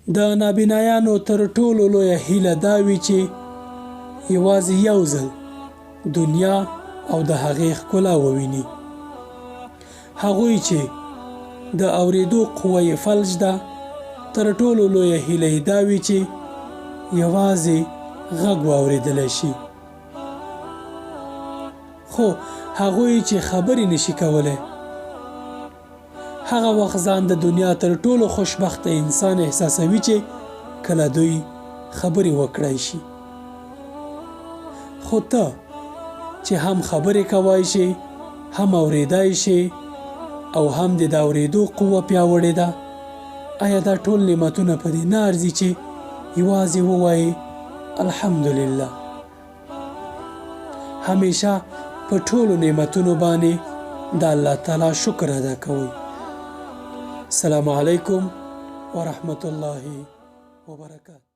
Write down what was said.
د نابینایانو تر ټولو لویه هیله دا وي چې یوازې یو ځل دنیا او د هغې ښکلا وویني. هغوی چې د اورېدو قوه یې فلج ده، تر ټولو لویه هیله یې دا وي چې یوازې غږ واورېدلی شي. خو هغوی چې خبرې نشي کولی، هغه وخت ځان د دنیا تر ټولو خوشبخته انسان احساسوي چې کله دوی خبرې وکړای شي. خو ته چې هم خبرې کوای شي، هم اورېدای شي او هم د اورېدو قوه پیاوړې ده، آیا دا ټول نعمتونه په دې نه ارزي چې یوازې ووایې الحمدلله؟ همیشه په ټولو نعمتونو باندې د الله تعالی شکر ادا کوئ. السلام علیکم ورحمة الله وبرکاته.